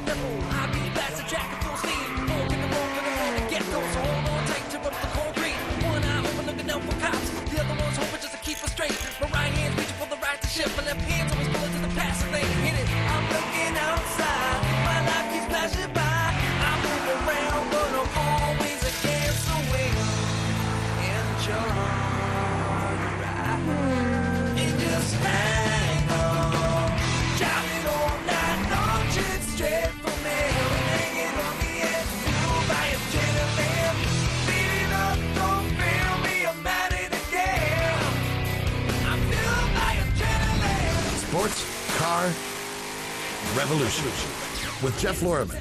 level. I be blast a jacket full steam. Walk in the road for the road to get those. So hold on tight to up the concrete. One eye open looking out for cops. The other one's hoping just to keep us straight. My right hand's reaching for the right to shift. My left hand's always pulling to the passive lane. Hit it. I'm looking outside. My life keeps flashing by. I move around, but I'm always against the wind. Enjoy the ride. And just hang on. Driving all night long, just straight from hell. Hanging on the edge, fueled by adrenaline. Beating up, don't feel me, I'm at it again. I'm fueled by adrenaline. Sports Car Revolution with Jeff Lorriman.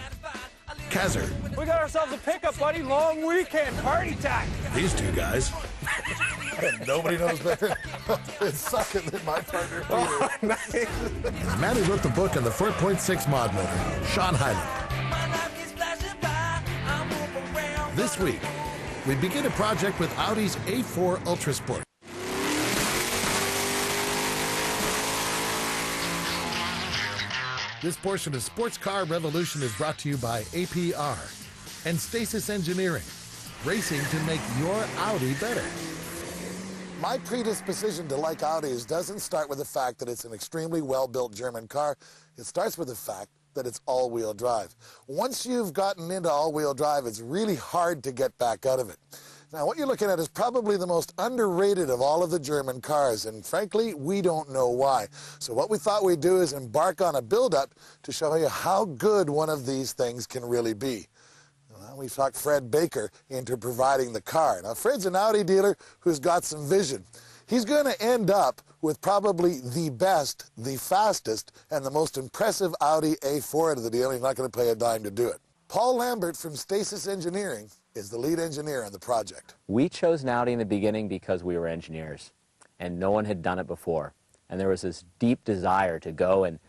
Kazzer. We got ourselves a pickup, buddy. Long weekend. Party time. These two guys. Nobody knows better. It's sucking than my partner, Peter. Oh, nice. The man who wrote the book on the 4.6 mod motor, Sean Hyland. My life keeps flashing by. I move around. This week, we begin a project with Audi's A4 Ultra Sport. This portion of Sports Car Revolution is brought to you by APR and Stasis Engineering, racing to make your Audi better. My predisposition to like Audis doesn't start with the fact that it's an extremely well-built German car. It starts with the fact that it's all-wheel drive. Once you've gotten into all-wheel drive, it's really hard to get back out of it. Now, what you're looking at is probably the most underrated of all of the German cars, and frankly, we don't know why. So what we thought we'd do is embark on a build-up to show you how good one of these things can really be. Well, we've talked Fred Baker into providing the car. Now, Fred's an Audi dealer who's got some vision. He's going to end up with probably the best, the fastest, and the most impressive Audi A4 out of the deal. He's not going to pay a dime to do it. Paul Lambert from Stasis Engineering is the lead engineer on the project. We chose an Audi in the beginning because we were engineers, and no one had done it before. And there was this deep desire to go and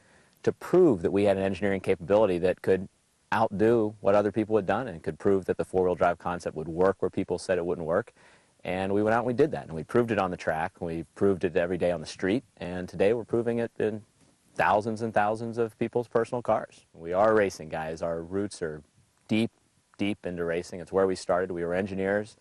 to prove that we had an engineering capability that could outdo what other people had done and could prove that the four-wheel drive concept would work where people said it wouldn't work. And we went out and we did that, and we proved it on the track, and we proved it every day on the street, and today we're proving it in thousands and thousands of people's personal cars. We are racing guys. Our roots are deep into racing. It's where we started. We were engineers,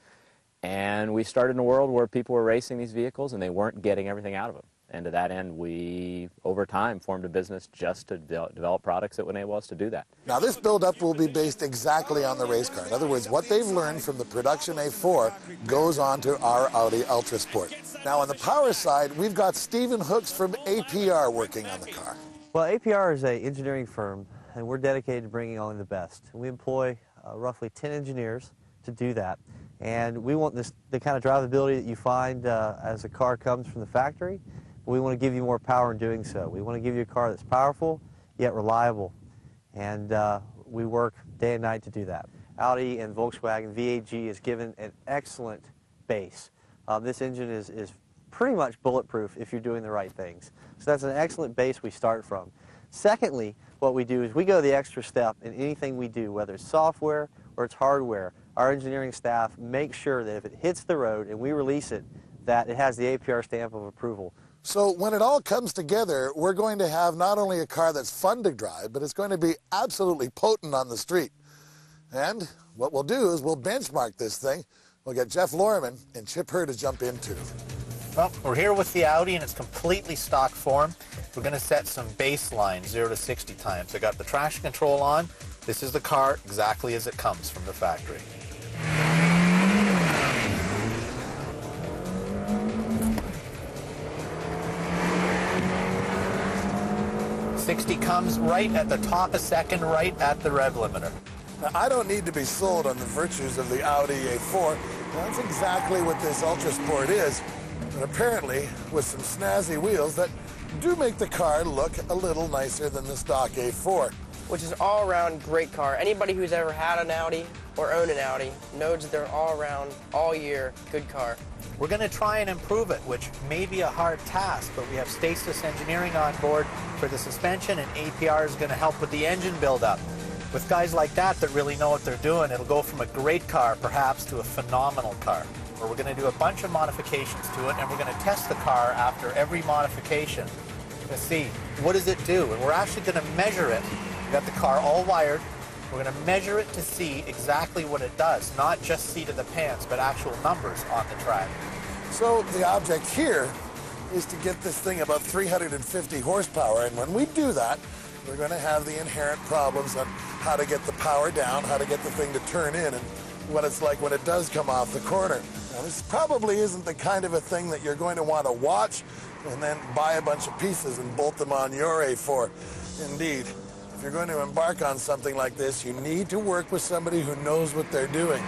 and we started in a world where people were racing these vehicles and they weren't getting everything out of them. And to that end, we, over time, formed a business just to develop products that would enable us to do that. Now, this build-up will be based exactly on the race car. In other words, what they've learned from the production A4 goes on to our Audi Ultra Sport. Now, on the power side, we've got Stephen Hooks from APR working on the car. Well, APR is an engineering firm, and we're dedicated to bringing on the best. We employ roughly 10 engineers to do that. And we want the kind of drivability that you find as a car comes from the factory. We want to give you more power in doing so. We want to give you a car that's powerful, yet reliable. And we work day and night to do that. Audi and Volkswagen VAG is given an excellent base. This engine is pretty much bulletproof if you're doing the right things. So that's an excellent base we start from. Secondly, what we do is we go the extra step in anything we do, whether it's software or it's hardware. Our engineering staff makes sure that if it hits the road and we release it, that it has the APR stamp of approval. So when it all comes together, we're going to have not only a car that's fun to drive, but it's going to be absolutely potent on the street. And what we'll do is we'll benchmark this thing. We'll get Jeff Lorriman and Chip Hurd to jump in too. Well, we're here with the Audi in its completely stock form. We're going to set some baseline 0 to 60 times. I got the traction control on. This is the car exactly as it comes from the factory. .60 comes right at the top a second, right at the rev limiter. Now, I don't need to be sold on the virtues of the Audi A4. That's exactly what this Ultra Sport is. And apparently, with some snazzy wheels that do make the car look a little nicer than the stock A4. Which is an all-around great car. Anybody who's ever had an Audi or owned an Audi knows that they're all-around, all-year, good car. We're going to try and improve it, which may be a hard task, but we have Stasis Engineering on board for the suspension, and APR is going to help with the engine build-up. With guys like that really know what they're doing, it'll go from a great car, perhaps, to a phenomenal car. Where we're going to do a bunch of modifications to it, and we're going to test the car after every modification to see what does it do. And we're actually going to measure it We got the car all wired. We're going to measure it to see exactly what it does, not just seat of the pants, but actual numbers on the track. So the object here is to get this thing about 350 horsepower, and when we do that, we're going to have the inherent problems on how to get the power down, how to get the thing to turn in, and what it's like when it does come off the corner. Now, this probably isn't the kind of a thing that you're going to want to watch and then buy a bunch of pieces and bolt them on your A4. Indeed, if you're going to embark on something like this, you need to work with somebody who knows what they're doing.